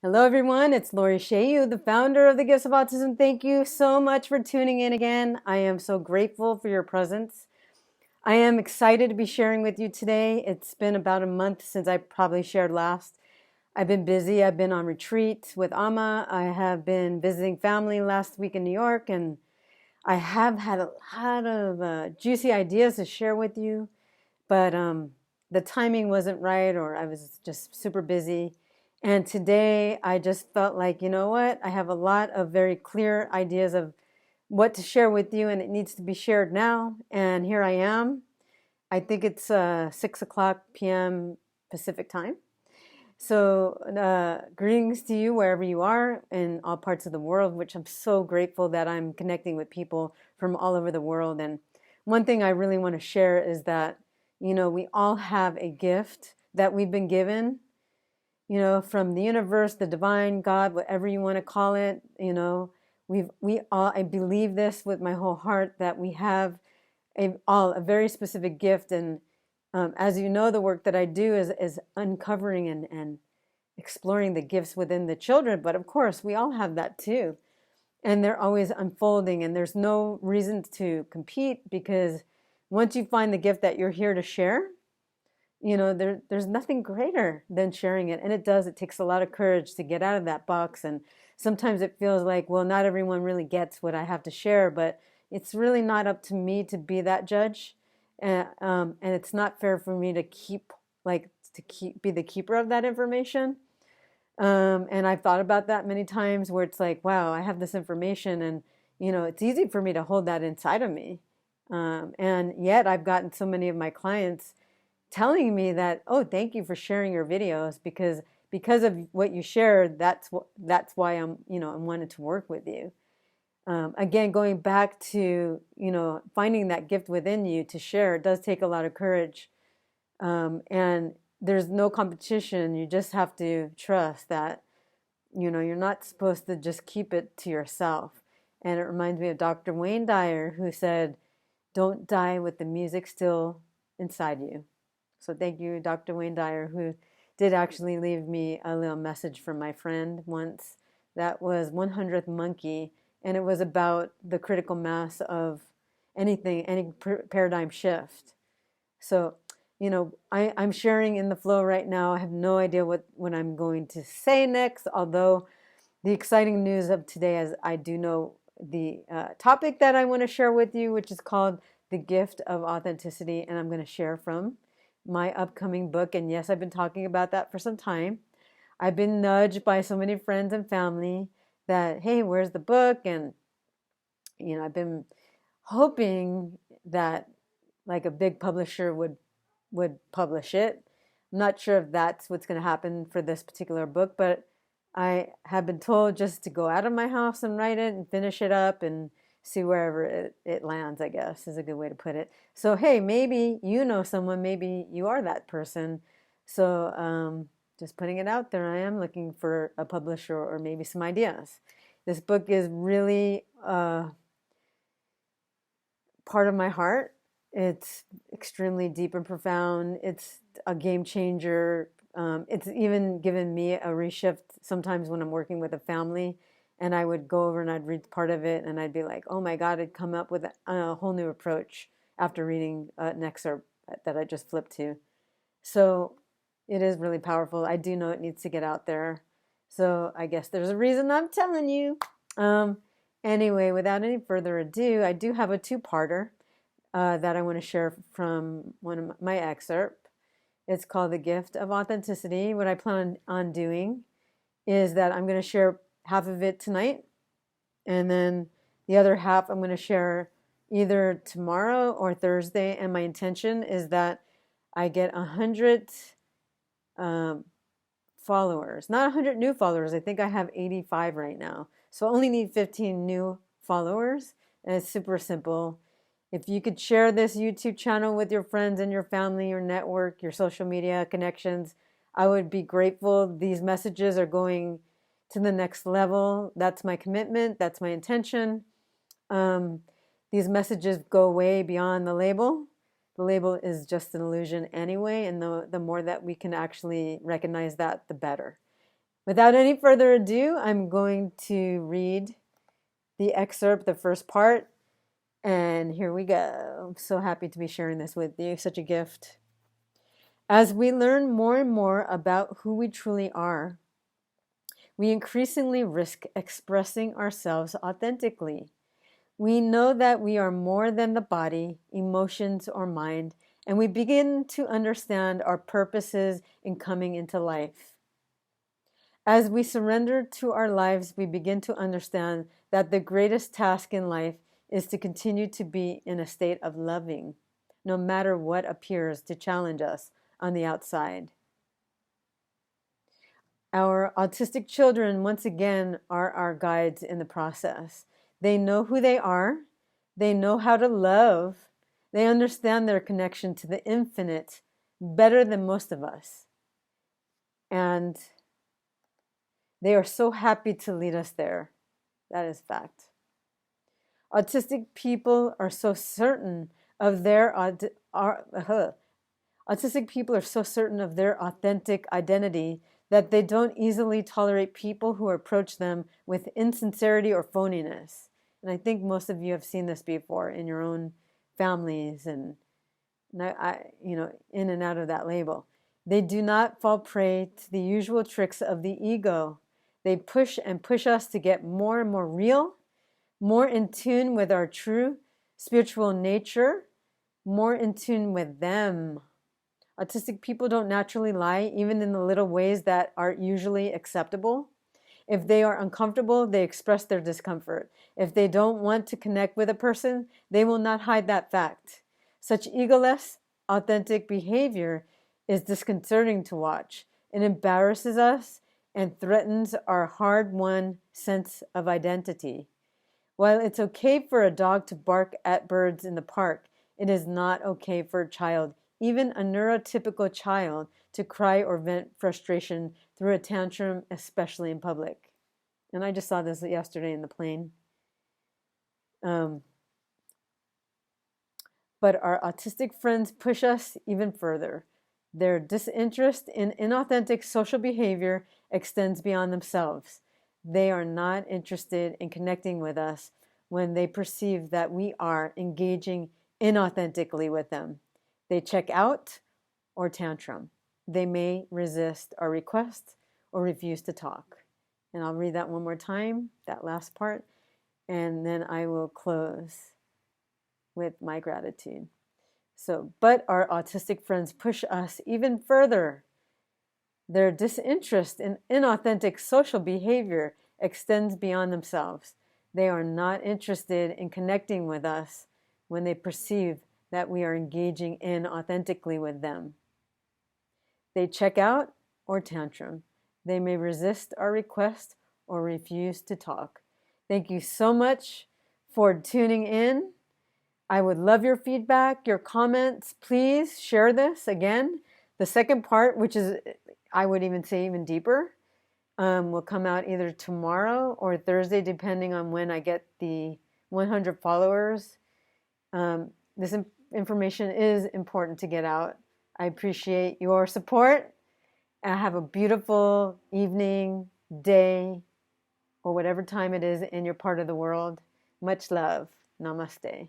Hello, everyone. It's Lori Shayu, the founder of the Gifts of Autism. Thank you so much for tuning in again. I am so grateful for your presence. I am excited to be sharing with you today. It's been about a month since I probably shared last. I've been busy. I've been on retreat with Amma. I have been visiting family last week in New York, and I have had a lot of juicy ideas to share with you, but the timing wasn't right, or I was just super busy. And today I just felt like, you know what? I have a lot of very clear ideas of what to share with you, and it needs to be shared now. And here I am. I think it's 6 o'clock p.m. Pacific time. So, greetings to you wherever you are in all parts of the world, which I'm so grateful that I'm connecting with people from all over the world. And one thing I really want to share is that, we all have a gift that we've been given, from the universe, the divine, God, whatever you want to call it. We all, I believe this with my whole heart, that we have a very specific gift. And as you know, the work that I do is uncovering and exploring the gifts within the children. But of course, we all have that too. And they're always unfolding, and there's no reason to compete, because once you find the gift that you're here to share, there's nothing greater than sharing it. And it takes a lot of courage to get out of that box. And sometimes it feels like, well, not everyone really gets what I have to share, but it's really not up to me to be that judge. And it's not fair for me to be the keeper of that information. And I've thought about that many times, where it's like, wow, I have this information, and it's easy for me to hold that inside of me. And yet I've gotten so many of my clients telling me that, oh, thank you for sharing your videos, because of what you shared. That's why I wanted to work with you. Again, going back to finding that gift within you to share, it does take a lot of courage, and there's no competition. You just have to trust that you're not supposed to just keep it to yourself. And it reminds me of Dr. Wayne Dyer, who said, "Don't die with the music still inside you." So thank you, Dr. Wayne Dyer, who did actually leave me a little message from my friend once. That was 100th Monkey, and it was about the critical mass of any paradigm shift. So, I'm sharing in the flow right now. I have no idea what I'm going to say next, although the exciting news of today is I do know the topic that I want to share with you, which is called The Gift of Authenticity, and I'm going to share from my upcoming book. And yes, I've been talking about that for some time. I've been nudged by so many friends and family that, hey, where's the book? And I've been hoping that like a big publisher would publish it. I'm not sure if that's what's going to happen for this particular book, but I have been told just to go out of my house and write it and finish it up and see wherever it lands, I guess, is a good way to put it. So, hey, maybe you know someone, maybe you are that person. So just putting it out there, I am looking for a publisher or maybe some ideas. This book is really part of my heart. It's extremely deep and profound. It's a game changer. It's even given me a reshift sometimes when I'm working with a family, and I would go over and I'd read part of it, and I'd be like, oh my God, I'd come up with a whole new approach after reading an excerpt that I just flipped to. So it is really powerful. I do know it needs to get out there. So I guess there's a reason I'm telling you. Anyway, without any further ado, I do have a two-parter that I want to share from one of my excerpt. It's called The Gift of Authenticity. What I plan on doing is that I'm going to share half of it tonight, and then the other half I'm going to share either tomorrow or Thursday. And my intention is that I get 100 followers, not 100 new followers. I think I have 85 right now. So I only need 15 new followers, and it's super simple. If you could share this YouTube channel with your friends and your family, your network, your social media connections, I would be grateful. These messages are going to the next level. That's my commitment. That's my intention. These messages go way beyond the label. The label is just an illusion anyway, and the more that we can actually recognize that, the better. Without any further ado, I'm going to read the excerpt, the first part, and here we go. I'm so happy to be sharing this with you. Such a gift. As we learn more and more about who we truly are, we increasingly risk expressing ourselves authentically. We know that we are more than the body, emotions, or mind, and we begin to understand our purposes in coming into life. As we surrender to our lives, we begin to understand that the greatest task in life is to continue to be in a state of loving, no matter what appears to challenge us on the outside. Our autistic children, once again, are our guides in the process. They know who they are. They know how to love. They understand their connection to the infinite better than most of us. And they are so happy to lead us there. That is fact. Autistic people are so certain of their autistic people are so certain of their authentic identity that they don't easily tolerate people who approach them with insincerity or phoniness. And I think most of you have seen this before in your own families and in and out of that label. They do not fall prey to the usual tricks of the ego. They push and push us to get more and more real, more in tune with our true spiritual nature, more in tune with them. Autistic people don't naturally lie, even in the little ways that are usually acceptable. If they are uncomfortable, they express their discomfort. If they don't want to connect with a person, they will not hide that fact. Such egoless, authentic behavior is disconcerting to watch. It embarrasses us and threatens our hard-won sense of identity. While it's okay for a dog to bark at birds in the park, it is not okay for a child, even a neurotypical child, to cry or vent frustration through a tantrum, especially in public. And I just saw this yesterday in the plane. But our autistic friends push us even further. Their disinterest in inauthentic social behavior extends beyond themselves. They are not interested in connecting with us when they perceive that we are engaging inauthentically with them. They check out or tantrum. They may resist our request or refuse to talk. And I'll read that one more time, that last part, and then I will close with my gratitude. So, but our autistic friends push us even further. Their disinterest in inauthentic social behavior extends beyond themselves. They are not interested in connecting with us when they perceive that we are engaging inauthentically with them. They check out or tantrum. They may resist our request or refuse to talk. Thank you so much for tuning in. I would love your feedback, your comments. Please share this again. The second part, which is, I would even say, even deeper, will come out either tomorrow or Thursday, depending on when I get the 100 followers. This information is important to get out. I appreciate your support. Have a beautiful evening, day, or whatever time it is in your part of the world. Much love. Namaste.